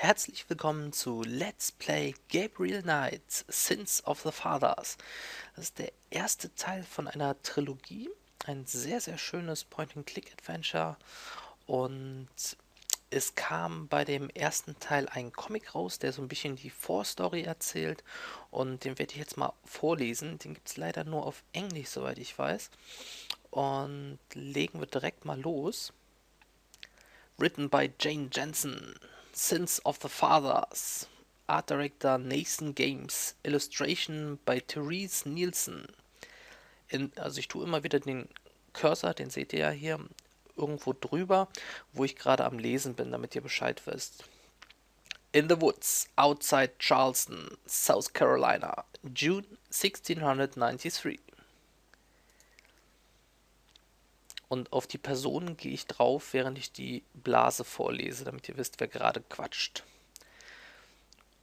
Herzlich willkommen zu Let's Play Gabriel Knights Sins of the Fathers. Das ist der erste Teil von einer Trilogie. Ein sehr, sehr schönes Point-and-Click-Adventure. Und es kam bei dem ersten Teil ein Comic raus, der so ein bisschen die Vorstory erzählt. Und den werde ich jetzt mal vorlesen. Den gibt es leider nur auf Englisch, soweit ich weiß. Und legen wir direkt mal los. Written by Jane Jensen. Sins of the Fathers. Art Director Nathan Games. Illustration by Therese Nielsen. Also ich tue immer wieder den Cursor, den seht ihr ja hier, irgendwo drüber, wo ich gerade am Lesen bin, damit ihr Bescheid wisst. In the woods, outside Charleston, South Carolina, June 1693. Und auf die Personen gehe ich drauf, während ich die Blase vorlese, damit ihr wisst, wer gerade quatscht.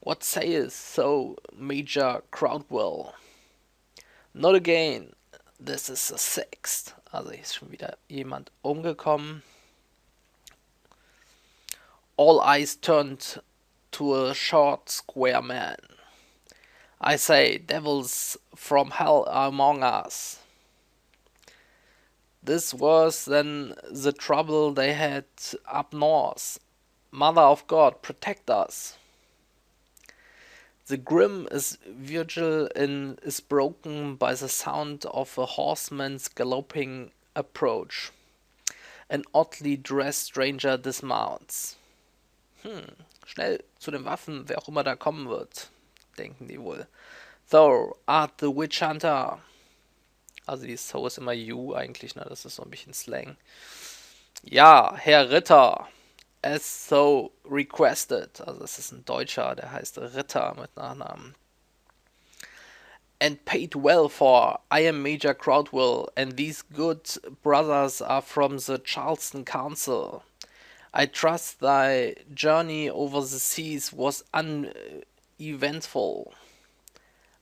What sayest thou, Major Crowdwell? Not again. This is a sixth. Also hier ist schon wieder jemand umgekommen. All eyes turned to a short, square man. I say, devils from hell are among us. This was then the trouble they had up north. Mother of God, protect us. The grim is vigil and is broken by the sound of a horseman's galloping approach. An oddly dressed stranger dismounts. Schnell zu den Waffen, wer auch immer da kommen wird, denken die wohl. Thou art the witch hunter. Also die So ist immer you eigentlich, ne? Das ist so ein bisschen Slang. Ja, Herr Ritter. As so requested. Also es ist ein Deutscher, der heißt Ritter mit Nachnamen. And paid well for. I am Major Crowdwell, and these good brothers are from the Charleston Council. I trust thy journey over the seas was uneventful.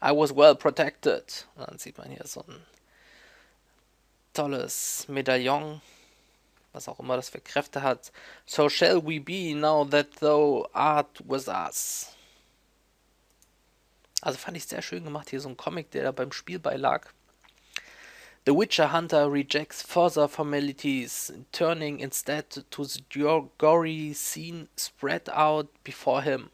I was well protected. Und dann sieht man hier so ein tolles Medaillon, was auch immer das für Kräfte hat. So shall we be now that thou art with us. Also fand ich sehr schön gemacht, hier so ein Comic, der da beim Spiel beilag. The Witcher Hunter rejects further formalities, turning instead to the gory scene spread out before him.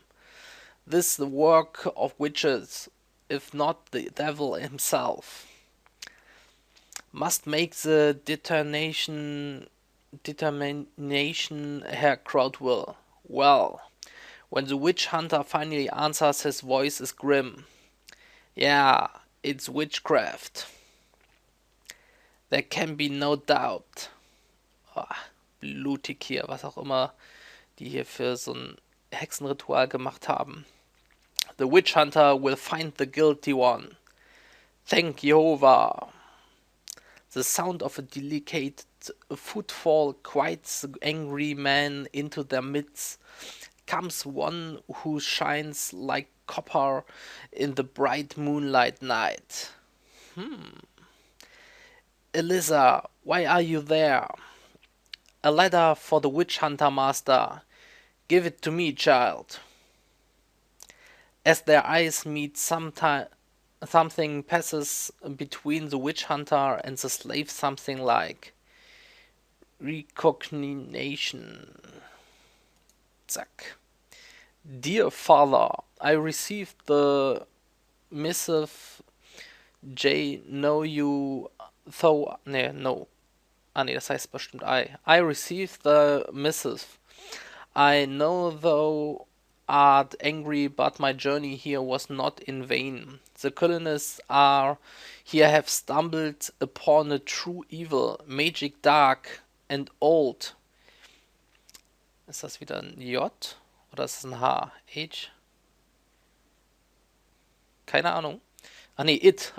This the work of witches, if not the devil himself. Must make the determination Herr Crowdwell. Well, when the witch hunter finally answers, his voice is grim. Yeah, it's witchcraft. There can be no doubt. Oh, blutig hier, was auch immer die hier für so ein Hexenritual gemacht haben. The witch hunter will find the guilty one. Thank Jehovah. The sound of a delicate footfall quiets the angry man into their midst. Comes one who shines like copper in the bright moonlight night. Eliza, why are you there? A letter for the witch hunter, master. Give it to me, child. As their eyes meet, something passes between the witch hunter and the slave, something like recognition. Zack. Dear father, I received the missive. Know you though. No. Das heißt bestimmt I. I received the missive. I know thou art angry, but my journey here was not in vain. The colonists here have stumbled upon a true evil, magic dark and old. Ist das wieder ein J oder ist es ein H? H? Keine Ahnung. It.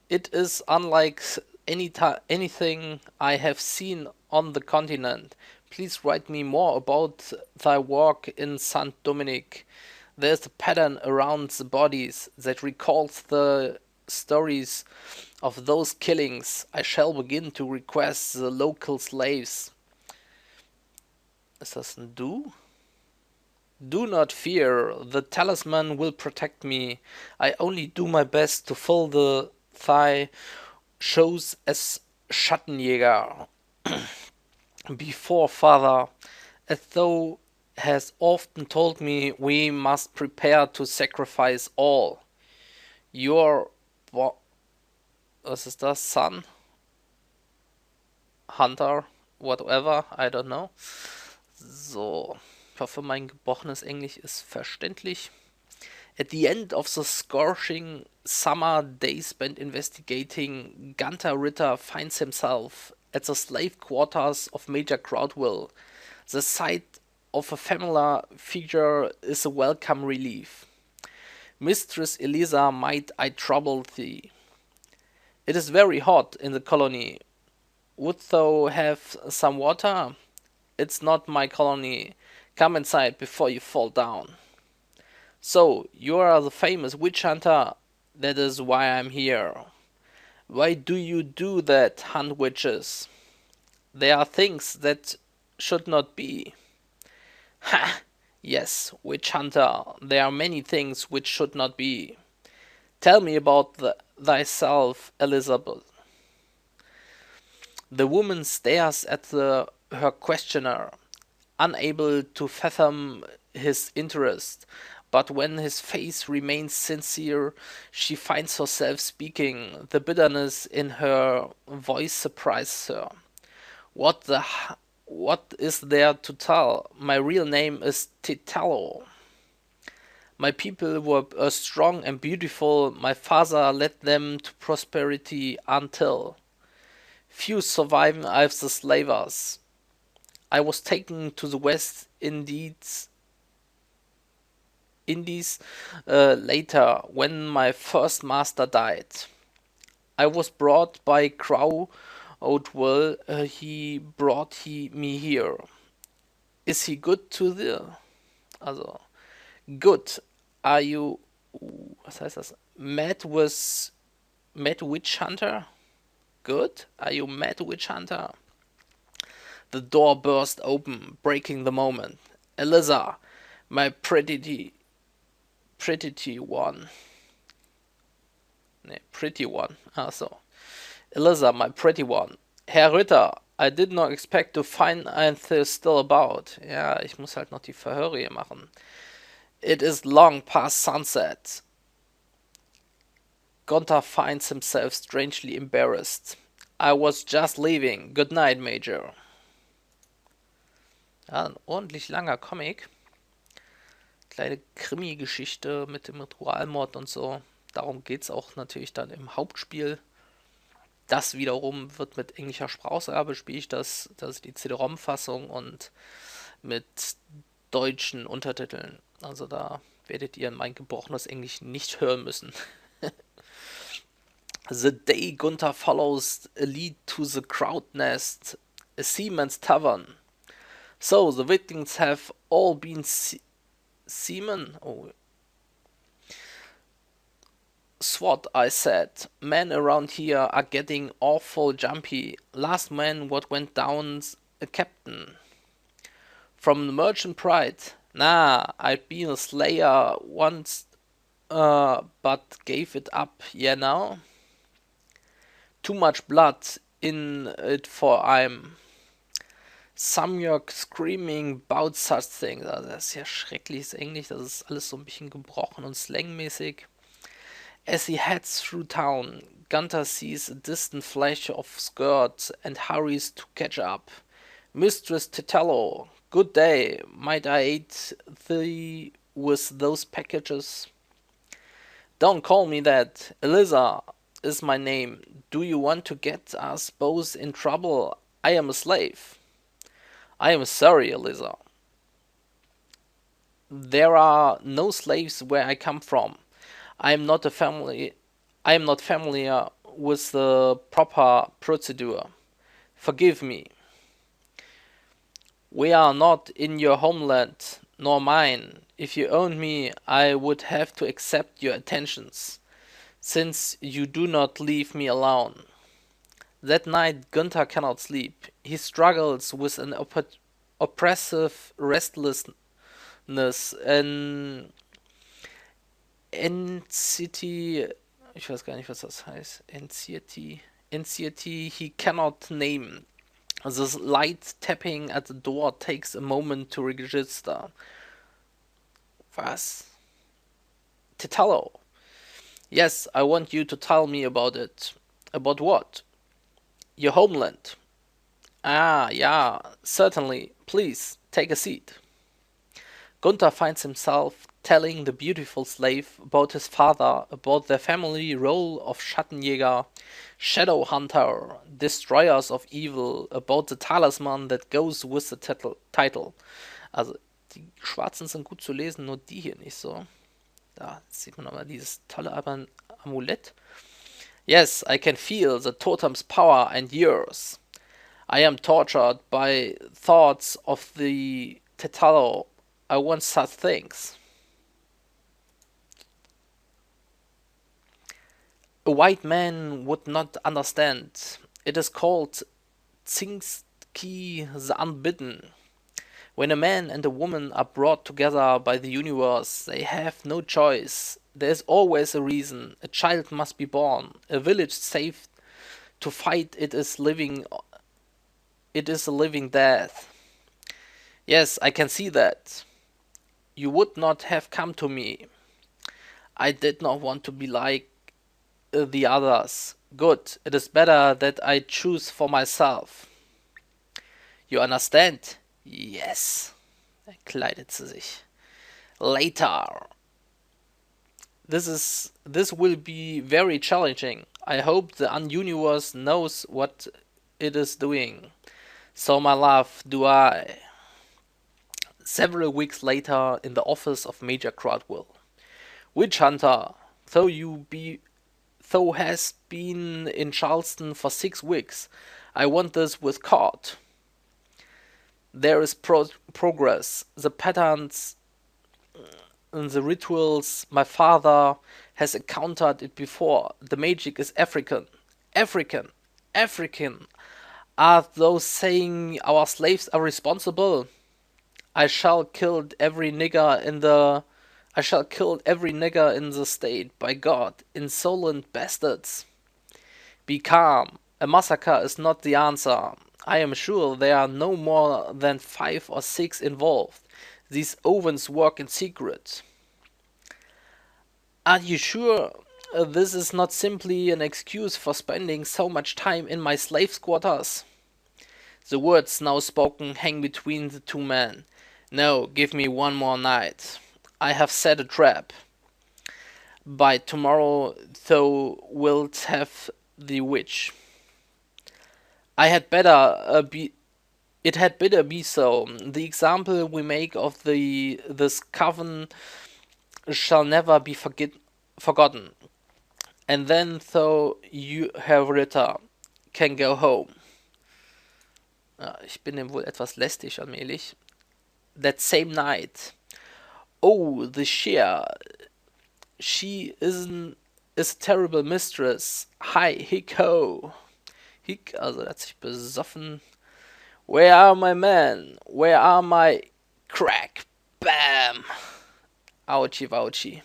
It is unlike anything I have seen on the continent. Please write me more about thy work in St. Dominic. There's a pattern around the bodies that recalls the stories of those killings. I shall begin to request the local slaves. Ist das ein Du? Do not fear, the talisman will protect me. I only do my best to fill the thigh shows as Schattenjäger before father, as though has often told me we must prepare to sacrifice all. Your was ist das? Son? Hunter? Whatever, I don't know. So, ich hoffe, mein gebrochenes Englisch ist verständlich. At the end of the scorching summer day spent investigating, Gunter Ritter finds himself at the slave quarters of Major Crowdwell. The sight of a familiar figure is a welcome relief. Mistress Eliza, might I trouble thee? It is very hot in the colony. Wouldst thou have some water? It's not my colony. Come inside before you fall down. So, you are the famous witch hunter? That is why I'm here. Why do you do that, hunt witches? There are things that should not be. Ha! Yes, witch hunter, there are many things which should not be. Tell me about thyself, Elizabeth. The woman stares at her questioner, unable to fathom his interest, but when his face remains sincere, she finds herself speaking. The bitterness in her voice surprises her. What is there to tell? My real name is Titalo. My people were strong and beautiful. My father led them to prosperity until few surviving of the slavers. I was taken to the West Indies later when my first master died. I was brought by Crowdwell. He brought me here. Is he good to thee? Also, good. Are you, was heißt das? Mad Witch Hunter? Good? Are you mad witch hunter? The door burst open, breaking the moment. Eliza, my pretty one. Pretty one. So. Eliza, my pretty one. Herr Ritter, I did not expect to find anything still about. Ja, ich muss halt noch die Verhöre hier machen. It is long past sunset. Gunther finds himself strangely embarrassed. I was just leaving. Good night, Major. Ja, ein ordentlich langer Comic. Kleine Krimi-Geschichte mit dem Ritualmord und so. Darum geht es auch natürlich dann im Hauptspiel. Das wiederum wird mit englischer Sprachausgabe, spiele ich das ist die CD-ROM-Fassung und mit deutschen Untertiteln. Also da werdet ihr mein gebrochenes Englisch nicht hören müssen. The day Gunther follows a lead to the crowd nest, a seaman's tavern. So, the victims have all been seamen? Oh. Swat, I said. Men around here are getting awful jumpy. Last man what went down's a captain. From the Merchant Pride. Nah, I'd been a slayer once, but gave it up, yeah now? Too much blood in it for I'm. Some you're screaming about such things. Also das ist ja schreckliches Englisch, das ist alles so ein bisschen gebrochen und slangmäßig. As he heads through town, Gunther sees a distant flash of skirt and hurries to catch up. Mistress Titello, good day. Might I aid thee with those packages? Don't call me that. Eliza is my name. Do you want to get us both in trouble? I am a slave. I am sorry, Eliza. There are no slaves where I come from. I am not familiar with the proper procedure. Forgive me. We are not in your homeland, nor mine. If you owned me, I would have to accept your attentions, since you do not leave me alone. That night Gunther cannot sleep. He struggles with an oppressive restlessness Anxiety, ich weiß gar nicht, was das heißt. Anxiety he cannot name. The light tapping at the door takes a moment to register. Was? Titalo. Yes, I want you to tell me about it. About what? Your homeland. Ah, yeah, certainly. Please, take a seat. Gunther finds himself telling the beautiful slave about his father, about their family role of Schattenjäger, Shadow Hunter, Destroyers of Evil, about the talisman that goes with the title. Also, die Schwarzen sind gut zu lesen, nur die hier nicht so. Da sieht man aber dieses tolle Amulett. Yes, I can feel the totem's power and yours. I am tortured by thoughts of the Tetalo. I want such things. A white man would not understand. It is called Zinski the Unbidden. When a man and a woman are brought together by the universe, they have no choice. There is always a reason. A child must be born. A village saved to fight it is living. It is a living death. Yes, I can see that. You would not have come to me. I did not want to be like the others. Good. It is better that I choose for myself. You understand? Yes. Er kleidet sie sich. Later. This will be very challenging. I hope the universe knows what it is doing. So my love, do I. Several weeks later, in the office of Major Crodwell. Witch Hunter, though has been in Charleston for 6 weeks. I want this with court. There is progress. The patterns and the rituals, my father has encountered it before. The magic is African. African. African. Are those saying our slaves are responsible? I shall kill every nigger in the state, by God, insolent bastards. Be calm. A massacre is not the answer. I am sure there are no more than 5 or 6 involved. These ovens work in secret. Are you sure this is not simply an excuse for spending so much time in my slaves' quarters? The words now spoken hang between the two men. No, give me one more night. I have set a trap. By tomorrow thou wilt have the witch. It had better be so. The example we make of this coven shall never be forgotten. And then though you have Ritter can go home. Ja, ich bin dem wohl etwas lästig allmählich. That same night. Oh, the sheer. She is a terrible mistress. Hi, hick ho. Hick, also er hat sich besoffen. Where are my men? Where are my crack? Bam! Ouchie, ouchie.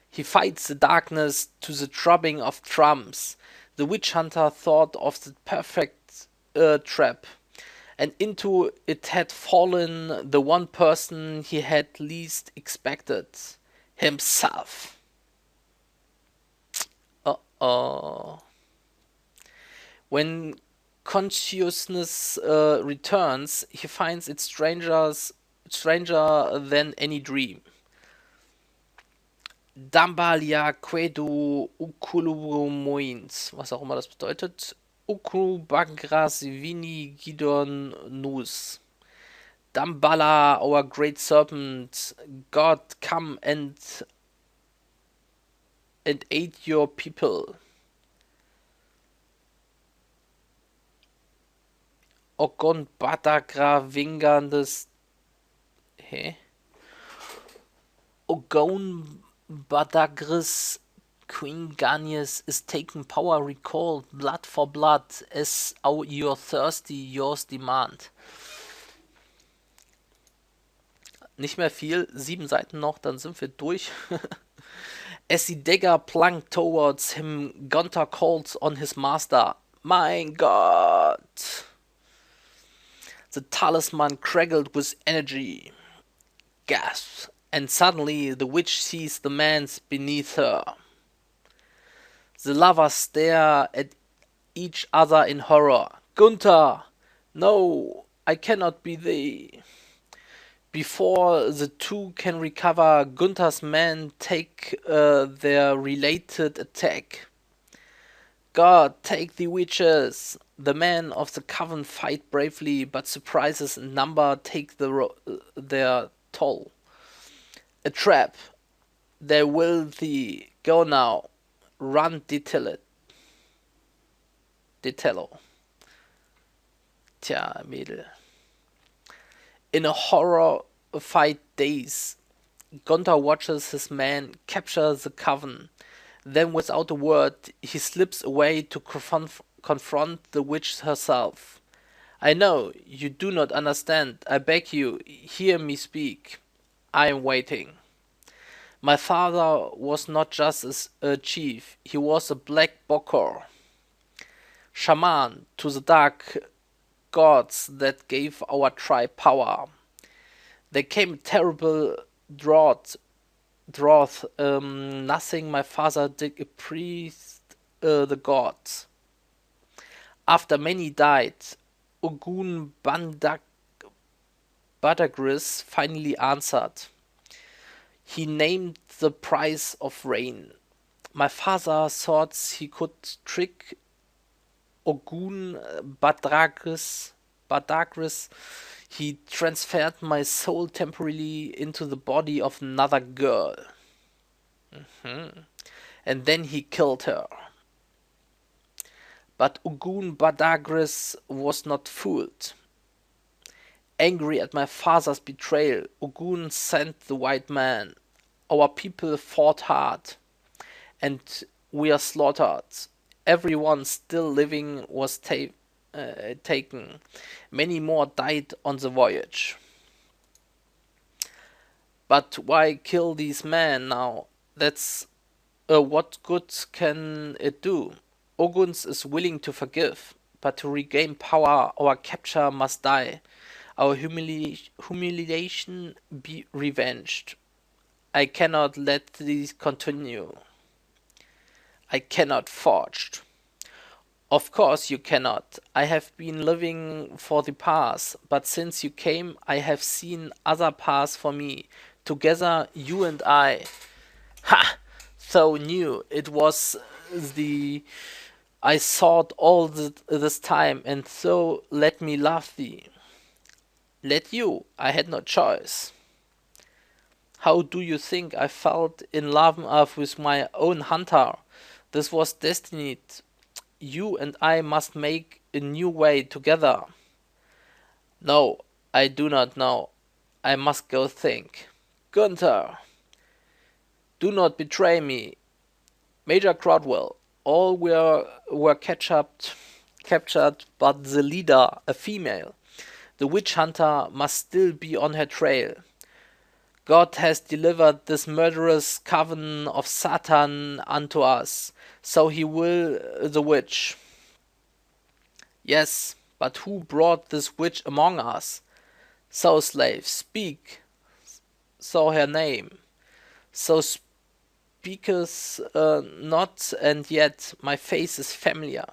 He fights the darkness to the throbbing of drums. The witch hunter thought of the perfect trap. And into it had fallen the one person he had least expected. Himself. Uh-oh. When consciousness returns, he finds it stranger than any dream. Dambalia quedu ukulumoins, was auch immer das bedeutet. Ukubagrasvini Gidon Nus. Dambala, our great serpent, God, come and aid your people. Ogon Badagra Vingandes. Ogon Badagris Queen Ganyes is taking power, recalled blood for blood, as you're thirsty, yours demand. Nicht mehr viel, 7 Seiten noch, dann sind wir durch. As the dagger plunged towards him, Gunther called on his master. Mein Gott! The talisman crackled with energy. Gasp! And suddenly the witch sees the man beneath her. The lovers stare at each other in horror. Gunther! No, I cannot be thee. Before the two can recover, Gunther's men take their related attack. God, take the witches! The men of the coven fight bravely, but surprises in number take their toll. A trap. They will thee. Go now. Run, Detello. Tja, Mädel. In a horrified daze, Gunther watches his men capture the coven. Then, without a word, he slips away to confront the witch herself. I know, you do not understand. I beg you, hear me speak. I am waiting. My father was not just a chief, he was a black bokor, shaman to the dark gods that gave our tribe power. There came a terrible drought, nothing my father did appeased the gods. After many died, Ogun Badagris finally answered. He named the price of rain. My father thought he could trick Ogun Badagris. He transferred my soul temporarily into the body of another girl. And then he killed her. But Ogun Badagris was not fooled. Angry at my father's betrayal, Ogun sent the white man. Our people fought hard, and we are slaughtered. Everyone still living was taken. Many more died on the voyage. But why kill these men now? That's what good can it do? Oguns is willing to forgive, but to regain power, our capture must die. Our humiliation be revenged. I cannot let this continue. I cannot forge. Of course you cannot. I have been living for the past, but since you came, I have seen other paths for me. Together, you and I. Ha! So new. It was the I sought all this time, and so let me love thee. Let you. I had no choice. How do you think I felt in love with my own hunter? This was destined. You and I must make a new way together. No, I do not know. I must go think. Gunther, do not betray me. Major Crowdwell, all were captured, but the leader, a female. The witch hunter must still be on her trail. God has delivered this murderous coven of Satan unto us, so he will the witch. Yes, but who brought this witch among us? So, slave, speak. So her name. So speaketh not, and yet my face is familiar.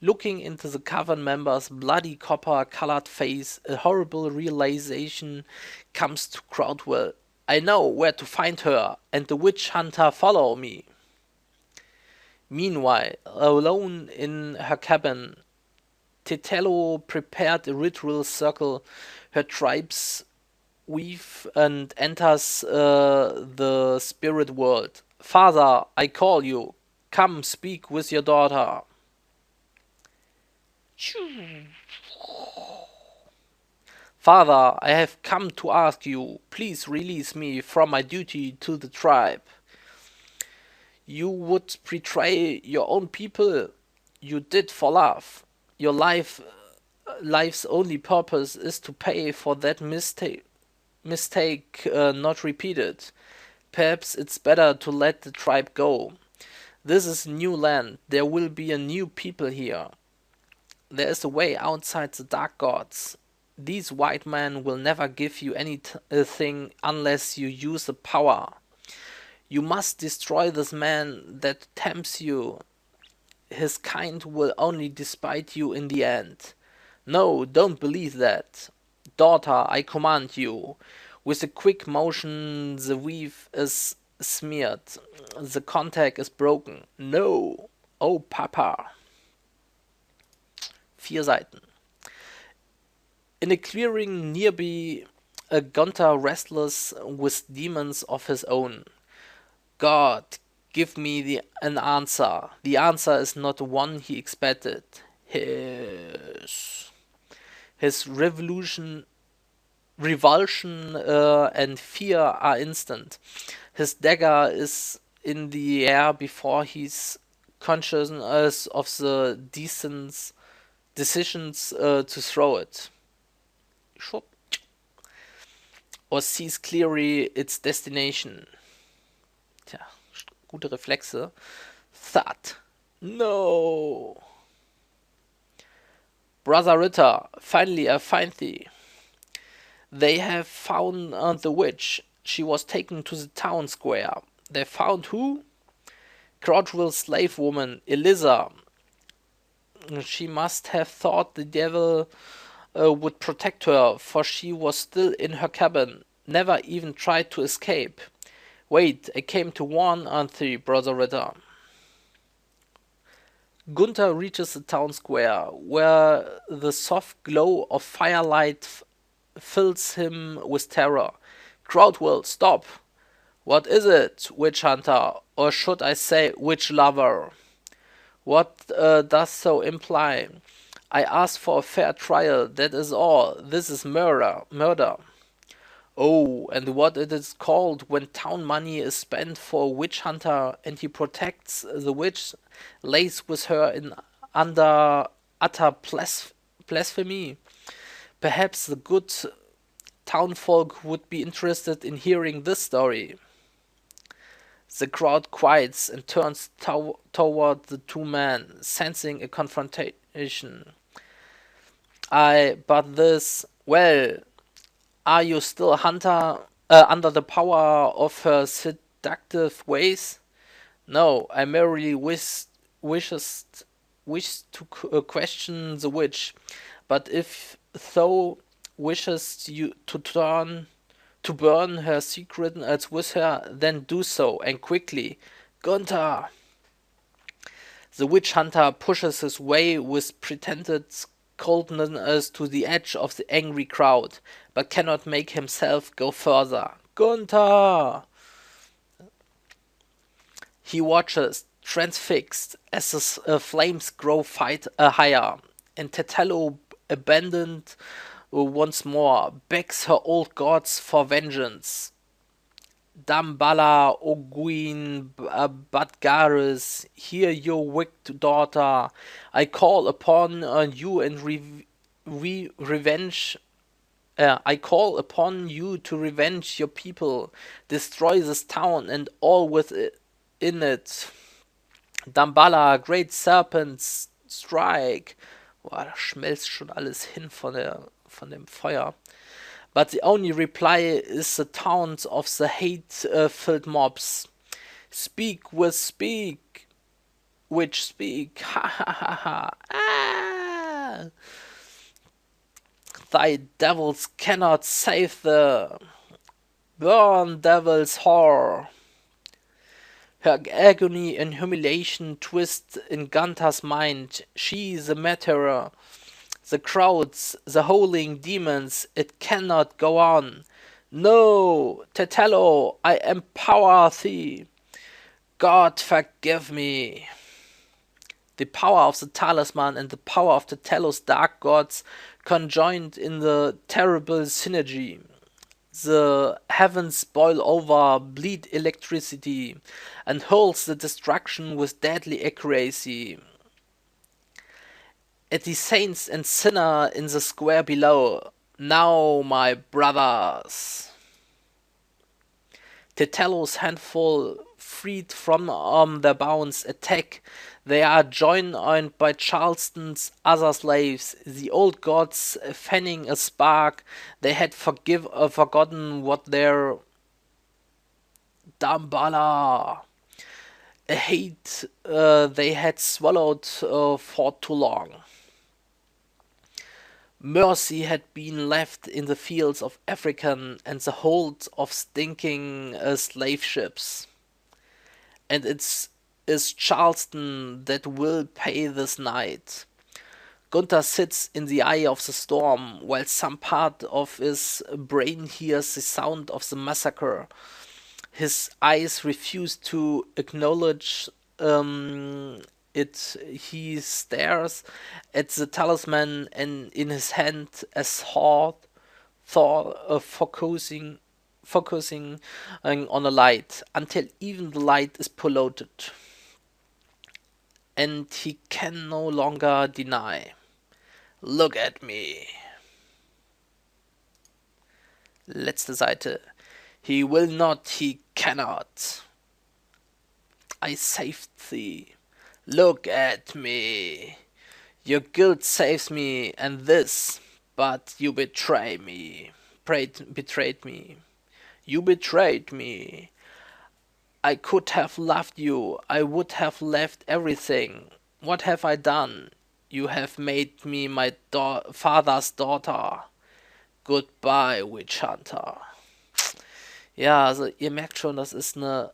Looking into the coven member's bloody copper-colored face, a horrible realization comes to Crowdwell. I know where to find her, and the witch hunter follow me. Meanwhile, alone in her cabin, Tetello prepared a ritual circle. Her tribes weave and enters the spirit world. Father, I call you. Come speak with your daughter. Father, I have come to ask you, please release me from my duty to the tribe. You would betray your own people. You did for love. Your life's only purpose is to pay for that mistake. mistake not repeated. Perhaps it's better to let the tribe go. This is new land. There will be a new people here. There is a way outside the dark gods. These white men will never give you anything unless you use the power. You must destroy this man that tempts you. His kind will only despise you in the end. No, don't believe that. Daughter, I command you. With a quick motion, the weave is smeared. The contact is broken. No. Oh, Papa. 4 Seiten. In a clearing nearby, a Gunther restless with demons of his own. God, give me an answer. The answer is not the one he expected. His revulsion and fear are instant. His dagger is in the air before he's conscious of the decisions to throw it. Or sees clearly its destination. Tja, gute Reflexe. Thud. No. Brother Ritter, finally I find thee. They have found the witch. She was taken to the town square. They found who? Crowdville's slave woman, Eliza. She must have thought the devil would protect her, for she was still in her cabin, never even tried to escape. Wait, I came to warn thee, Brother Ritter. Gunther reaches the town square, where the soft glow of firelight fills him with terror. Crowdwell, stop! What is it, witch hunter, or should I say witch lover? What does so imply? I asked for a fair trial, that is all. This is murder. Oh, and what it is called when town money is spent for a witch hunter and he protects the witch, lays with her in under utter blasphemy. Perhaps the good townfolk would be interested in hearing this story. The crowd quiets and turns toward the two men, sensing a confrontation. Well, are you still hunter under the power of her seductive ways? No, I merely wish to question the witch. But if thou wishest you to burn her secret with her, then do so, and quickly. Gunther! The witch hunter pushes his way with pretended coldness to the edge of the angry crowd, but cannot make himself go further. Gunther! He watches, transfixed, as the flames grow higher, and Tetello, abandoned once more, begs her old gods for vengeance. Damballa, Oguin, Badgaris, hear your wicked daughter. I call upon you and revenge. I call upon you to revenge your people, destroy this town and all within it. Damballa, great serpents, strike. Boah, da schmelzt schon alles hin von dem Feuer. But the only reply is the taunts of the hate-filled mobs. Speak, witch speak, ha ha ha ha, ah! Thy devils cannot save the burn devil's whore. Her agony and humiliation twist in Gunther's mind. She, the matterer, the crowds, the howling demons, it cannot go on. No, Tetello, I empower thee. God forgive me. The power of the talisman and the power of Tetello's dark gods conjoined in the terrible synergy. The heavens boil over, bleed electricity, and hurls the destruction with deadly accuracy. At the saints and sinner in the square below, now, my brothers. Titello's handful, freed from their bounds, attack. They are joined by Charleston's other slaves, the old gods fanning a spark. They had forgotten what their Dambala a hate they had swallowed for too long. Mercy had been left in the fields of African and the hold of stinking slave ships. And is Charleston that will pay this night. Gunther sits in the eye of the storm, while some part of his brain hears the sound of the massacre. His eyes refuse to acknowledge it. He stares at the talisman and in his hand as focusing on a light until even the light is polluted, and he can no longer deny. Look at me. Letzte Seite. He will not, he cannot. I saved thee. Look at me. Your guilt saves me, and this, but you betray me. Betrayed me. You betrayed me. I could have loved you. I would have left everything. What have I done? You have made me my father's daughter. Goodbye, Witch Hunter. Ja, also ihr merkt schon, das ist eine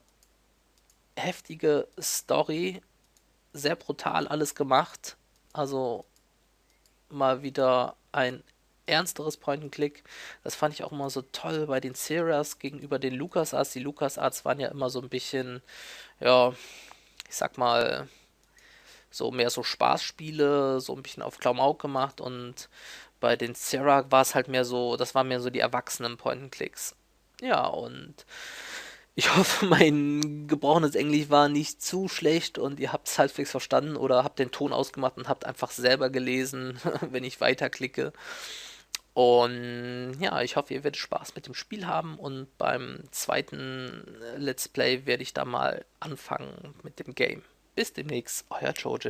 heftige Story. Sehr brutal alles gemacht. Also mal wieder ein ernsteres Point-and-Click. Das fand ich auch immer so toll bei den Series gegenüber den LucasArts. Die LucasArts waren ja immer so ein bisschen, ja, ich sag mal, so mehr so Spaßspiele, so ein bisschen auf Klamauk gemacht, und bei den Sierra war es halt mehr so, das waren mehr so die erwachsenen Point-and-Clicks. Ja, und ich hoffe, mein gebrochenes Englisch war nicht zu schlecht und ihr habt es halbwegs verstanden oder habt den Ton ausgemacht und habt einfach selber gelesen, wenn ich weiterklicke. Und ja, ich hoffe, ihr werdet Spaß mit dem Spiel haben, und beim zweiten Let's Play werde ich da mal anfangen mit dem Game. Bis demnächst, euer Jojo.